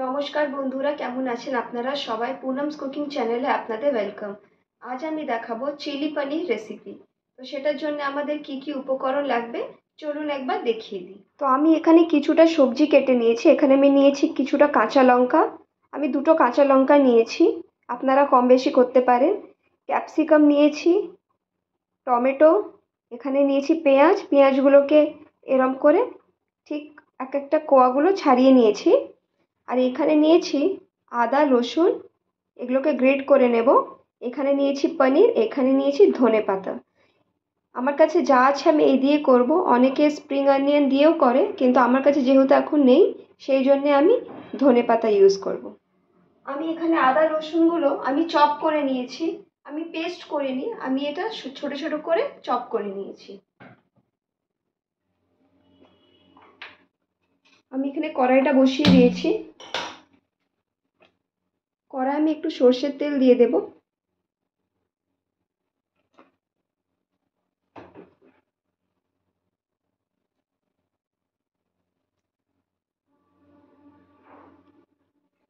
নমস্কার বন্ধুরা, কেমন আছেন আপনারা সবাই? পুনমস কুকিং চ্যানেলে আপনাদের ওয়েলকাম। আজ আমি দেখাবো চিলি পনির রেসিপি। তো সেটার জন্য আমাদের কি কি উপকরণ লাগবে চলুন একবার দেখিয়ে দিই। তো আমি এখানে কিছুটা সবজি কেটে নিয়েছি। এখানে আমি নিয়েছি কিছুটা কাঁচা লঙ্কা, আমি দুটো কাঁচা লঙ্কা নিয়েছি, আপনারা কম বেশি করতে পারেন। ক্যাপসিকাম নিয়েছি, টমেটো, এখানে নিয়েছি পেঁয়াজ, পেঁয়াজগুলোকে এরম করে ঠিক এক একটা কোয়াগুলো ছাড়িয়ে নিয়েছি। আর এখানে নিয়েছি আদা রসুন, এগুলোকে গ্রেট করে নেব। এখানে নিয়েছি পনির, এখানে নিয়েছি ধনেপাতা। আমার কাছে যা আছে আমি এই দিয়ে করব। অনেকে স্প্রিং অনিয়ন দিয়েও করে, কিন্তু আমার কাছে যেহেতু এখন নেই সেই জন্যে আমি ধনেপাতা ইউজ করব। আমি এখানে আদা রসুনগুলো আমি চপ করে নিয়েছি, আমি পেস্ট করিনি, আমি এটা ছোট ছোট করে চপ করে নিয়েছি। আমি এখানে কড়াইটা বসিয়ে দিয়েছি। কড়াই আমি একটু সর্ষের তেল দিয়ে দেব।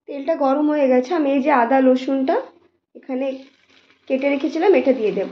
তেলটা গরম হয়ে গেছে, আমি এই যে আদা রসুনটা এখানে কেটে রেখেছিলাম এটা দিয়ে দেব।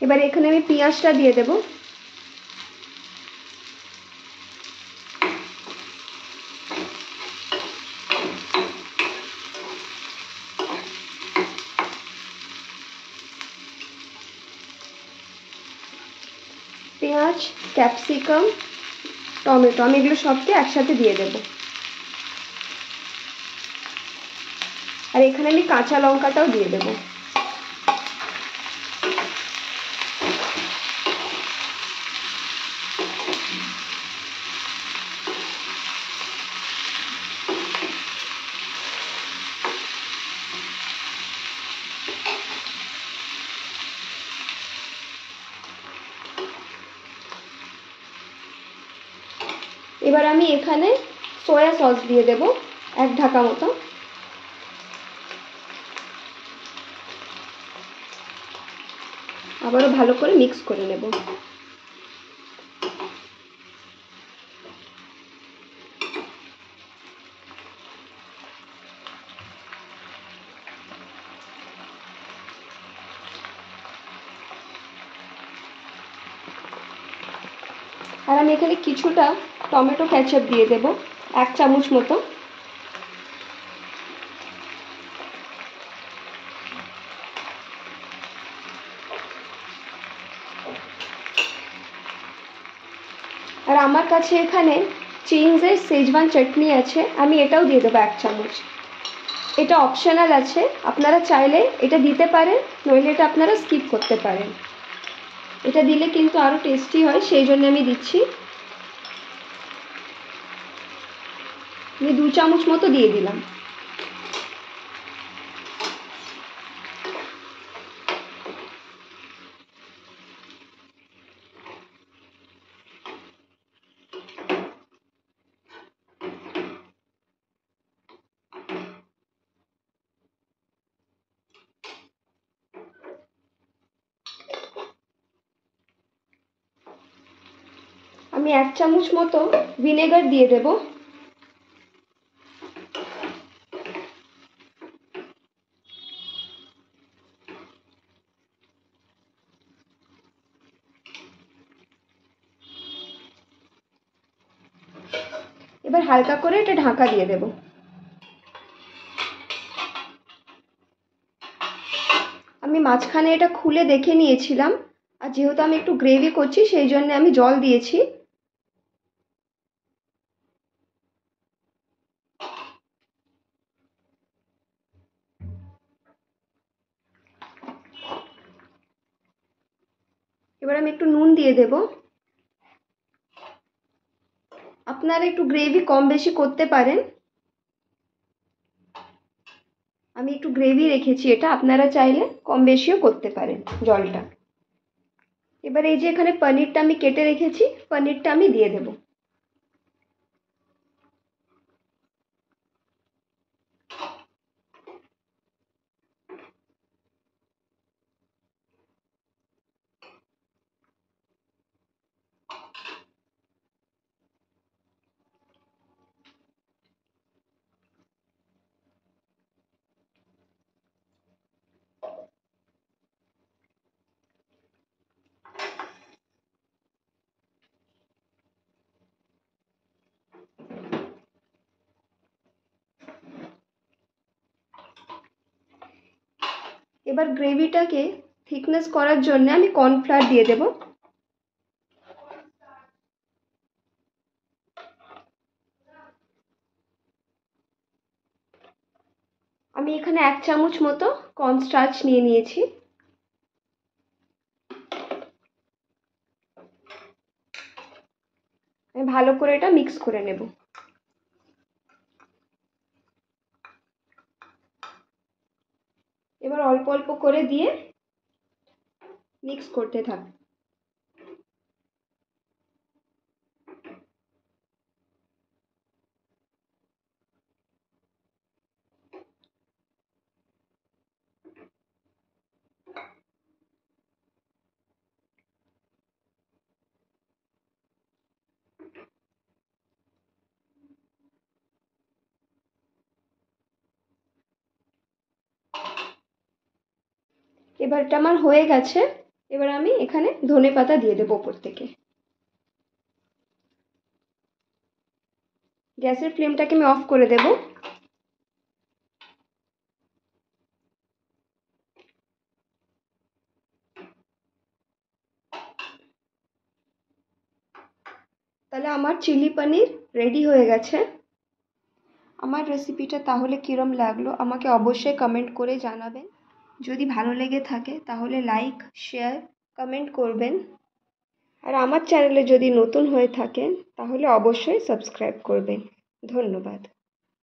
এবার এখানে আমি পেঁয়াজটা দিয়ে দেব। পেঁয়াজ, ক্যাপসিকাম, টমেটো, আমি এগুলো সবকে একসাথে দিয়ে দেব। আর এখানে আমি কাঁচা লঙ্কাটাও দিয়ে দেব। এবার আমি এখানে সয়া সস দিয়ে দেব 1 ঢাকা মতো। আবারও ভালো করে মিক্স করে নেব। আর আমি এখানে কিছুটা টমেটো কেচাপ দিয়ে দেব, 1 চামচ মতো। আর আমার কাছে এখানে চিংসের শেজওয়ান চাটনি আছে, আমি এটাও দিয়ে দেবো 1 চামচ। এটা অপশনাল আছে, আপনারা চাইলে এটা দিতে পারেন, নইলে এটা আপনারা স্কিপ করতে পারেন। এটা দিলে কিন্তু আরও টেস্টি হয়, সেই জন্য আমি দিচ্ছি। আমি 2 চামচ মতো দিয়ে দিলাম। আমি 1 চামচ মতো ভিনেগার দিয়ে দেব। এবার হালকা করে এটা ঢাকা দিয়ে দেব। আমি মাঝখানে এটা খুলে দেখে নিয়েছিলাম, আর যেহেতু আমি একটু গ্রেভি করছি সেই জন্য আমি জল দিয়েছি। এবার আমি একটু নুন দিয়ে দেব। আপনারা একটু গ্রেভি কম বেশি করতে পারেন। আমি একটু গ্রেভি রেখেছি, এটা আপনারা চাইলে কম বেশিও করতে পারেন জলটা। এবার এই যে এখানে পনিরটা আমি কেটে রেখেছি, পনিরটা আমি দিয়ে দেব। এবার গ্রেভিটাকে থিকনেস করার জন্য আমি কর্নফ্লাওয়ার দিয়ে দেব। আমি এখানে 1 চামচ মতো কর্নস্টার্চ নিয়ে নিয়েছি। আমি ভালো করে এটা মিক্স করে নেব। এবার অল্প অল্প করে দিয়ে মিক্স করতে থাক। এবার এটা আমার হয়ে গেছে। এবার আমি এখানে ধনেপাতা দিয়ে দেবো ওপর থেকে। গ্যাসের ফ্লেমটাকে আমি অফ করে দেব। তাহলে আমার চিলি পনির রেডি হয়ে গেছে। আমার রেসিপিটা তাহলে কীরম লাগলো আমাকে অবশ্যই কমেন্ট করে জানাবেন। যদি ভালো লেগে থাকে তাহলে লাইক, শেয়ার, কমেন্ট করবেন। আর আমার চ্যানেলে যদি নতুন হয়ে থাকেন তাহলে অবশ্যই সাবস্ক্রাইব করবেন। ধন্যবাদ।